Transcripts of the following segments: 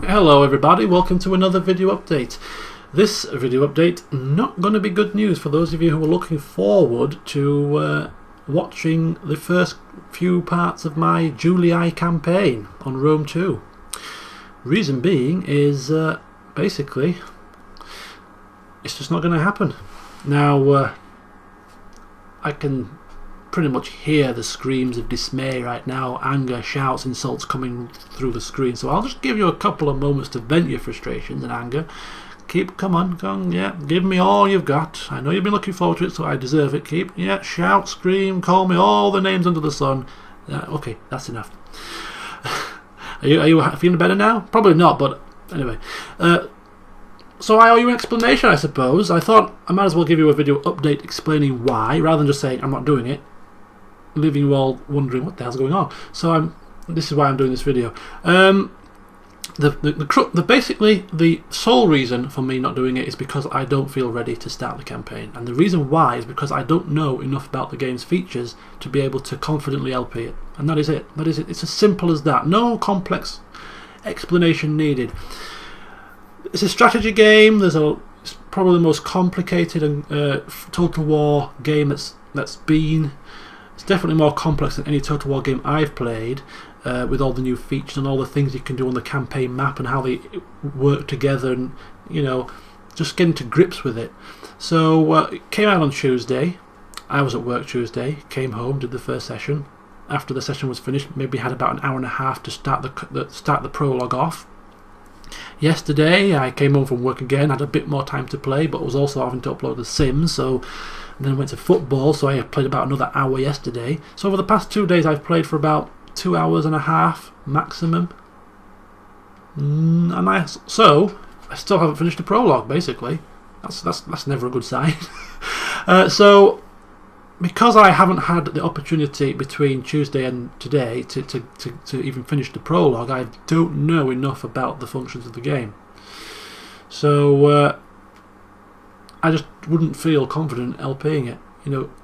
Hello everybody, welcome to another video update. This video update not going to be good news for those of you who are looking forward to watching the first few parts of my Julii campaign on Rome 2. Reason being is basically it's just not going to happen. Now I can pretty much hear the screams of dismay right now, anger, shouts, insults coming through the screen, so I'll just give you a couple of moments to vent your frustrations and anger. Come on, yeah, give me all you've got. I know you've been looking forward to it, so I deserve it. Shout, scream, call me all the names under the sun. Okay, that's enough. Are you feeling better now? Probably not, but anyway. So I owe you an explanation, I suppose. I thought I might as well give you a video update explaining why, rather than just saying I'm not doing it, leaving you all wondering what the hell's going on. So this is why I'm doing this video. Basically the sole reason for me not doing it is because I don't feel ready to start the campaign, and the reason why is because I don't know enough about the game's features to be able to confidently LP it, and that is it. It's as simple as that. No complex explanation needed. It's a strategy game. It's probably the most complicated and Total War game that's been. It's definitely more complex than any Total War game I've played, with all the new features and all the things you can do on the campaign map and how they work together, and just getting to grips with it. So it came out on Tuesday. I was at work Tuesday, came home, did the first session. After the session was finished, maybe had about an hour and a half to start the prologue off. Yesterday I came home from work again, had a bit more time to play, but was also having to upload the Sims, so then I went to football, so I played about another hour yesterday. So over the past 2 days I've played for about 2 hours and a half maximum, and I still haven't finished the prologue. Basically, that's never a good sign. So because I haven't had the opportunity between Tuesday and today to even finish the prologue, I don't know enough about the functions of the game. So I just wouldn't feel confident LPing it.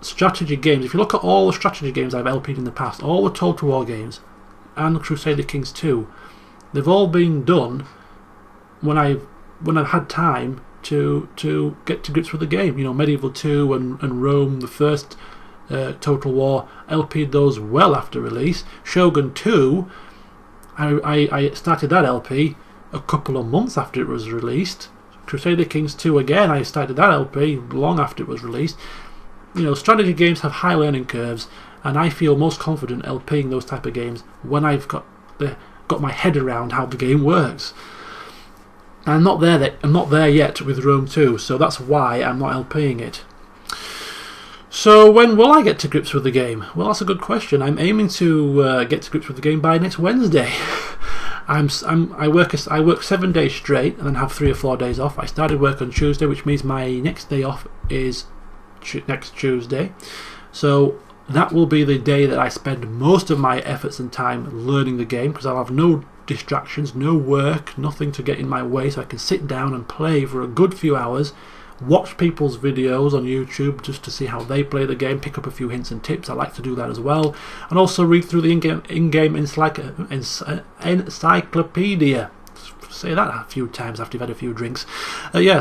Strategy games, if you look at all the strategy games I've LP'd in the past, all the Total War games and Crusader Kings 2, they've all been done when I've had time to get to grips with the game. Medieval 2 and Rome, the first Total War, LP'd those well after release. Shogun 2, I started that LP a couple of months after it was released. Crusader Kings 2 again, I started that LP long after it was released. Strategy games have high learning curves, and I feel most confident LPing those type of games when I've got my head around how the game works. I'm not there yet with Rome 2, so that's why I'm not LPing it. So when will I get to grips with the game? Well, that's a good question. I'm aiming to get to grips with the game by next Wednesday. I work 7 days straight and then have 3 or 4 days off. I started work on Tuesday, which means my next day off is next Tuesday. So that will be the day that I spend most of my efforts and time learning the game, because I'll have no distractions, no work, nothing to get in my way, so I can sit down and play for a good few hours, watch people's videos on YouTube just to see how they play the game, pick up a few hints and tips. I like to do that as well, and also read through the in-game encyclopedia. Say that a few times after you've had a few drinks.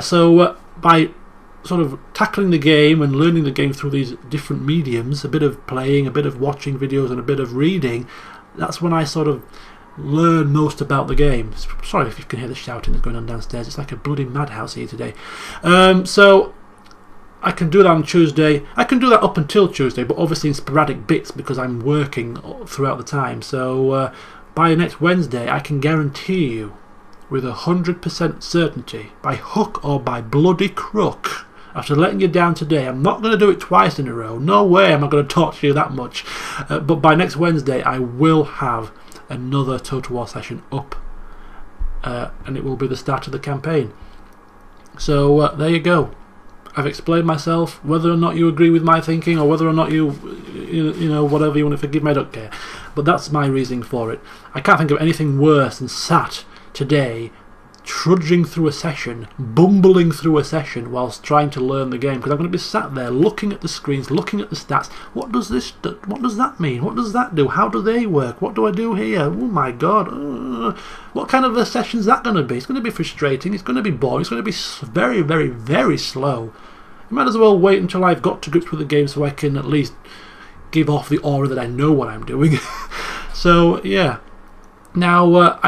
So by sort of tackling the game and learning the game through these different mediums, a bit of playing, a bit of watching videos, and a bit of reading, that's when I sort of learn most about the game. Sorry if you can hear the shouting that's going on downstairs. It's like a bloody madhouse here today. So I can do that on Tuesday. I can do that up until Tuesday, but obviously in sporadic bits because I'm working throughout the time. So by next Wednesday I can guarantee you with 100% certainty, by hook or by bloody crook, after letting you down today, I'm not going to do it twice in a row. No way am I going to torture you that much. But by next Wednesday I will have another Total War session up, and it will be the start of the campaign. So there you go. I've explained myself. Whether or not you agree with my thinking, or whether or not you whatever you want to forgive me, I don't care. But that's my reasoning for it. I can't think of anything worse than sat today trudging through a session, bumbling through a session whilst trying to learn the game, because I'm going to be sat there looking at the screens, looking at the stats. What does that mean? What does that do? How do they work? What do I do here? Oh my god. What kind of a session is that going to be? It's going to be frustrating, it's going to be boring, it's going to be very, very, very slow. You might as well wait until I've got to grips with the game so I can at least give off the aura that I know what I'm doing. So yeah. Now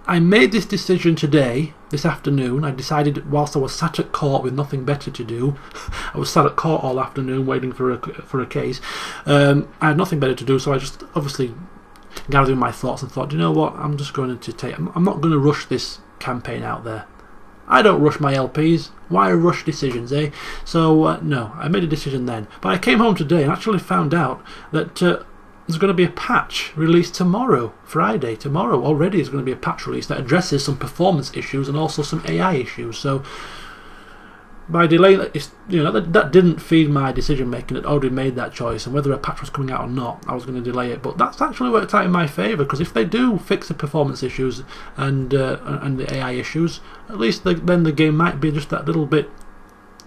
I made this decision today, this afternoon. I decided whilst I was sat at court with nothing better to do. I was sat at court all afternoon waiting for a case. I had nothing better to do, so I just obviously gathered my thoughts and thought, you know what, I'm just going to take. I'm not going to rush this campaign out there. I don't rush my LPs. Why rush decisions, eh? So no, I made a decision then. But I came home today and actually found out that there's going to be a patch released tomorrow, Friday. Tomorrow already is going to be a patch release that addresses some performance issues and also some AI issues. So by delaying that, that didn't feed my decision making. I'd already made that choice, and whether a patch was coming out or not, I was going to delay it. But that's actually worked out in my favour, because if they do fix the performance issues and the AI issues, at least then the game might be just that little bit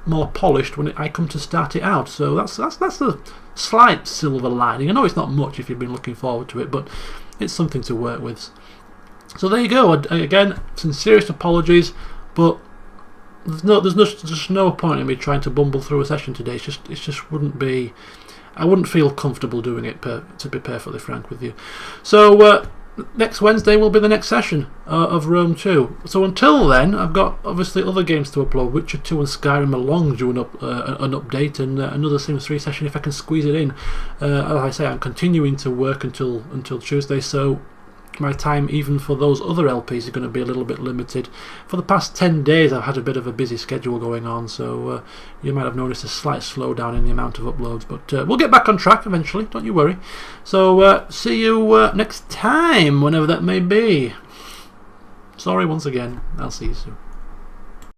more polished when I come to start it out. So that's a slight silver lining. I know it's not much if you've been looking forward to it, but it's something to work with. So there you go. Again, sincerest apologies, but there's just no point in me trying to bumble through a session today. It just wouldn't be. I wouldn't feel comfortable doing it, to be perfectly frank with you. So next Wednesday will be the next session of Rome 2. So until then, I've got obviously other games to upload. Witcher 2 and Skyrim are long due an update, and another Sims 3 session if I can squeeze it in. As I say, I'm continuing to work until Tuesday, so my time even for those other LPs is going to be a little bit limited. For the past 10 days I've had a bit of a busy schedule going on, so you might have noticed a slight slowdown in the amount of uploads, but we'll get back on track eventually, don't you worry. So see you next time, whenever that may be. Sorry once again, I'll see you soon.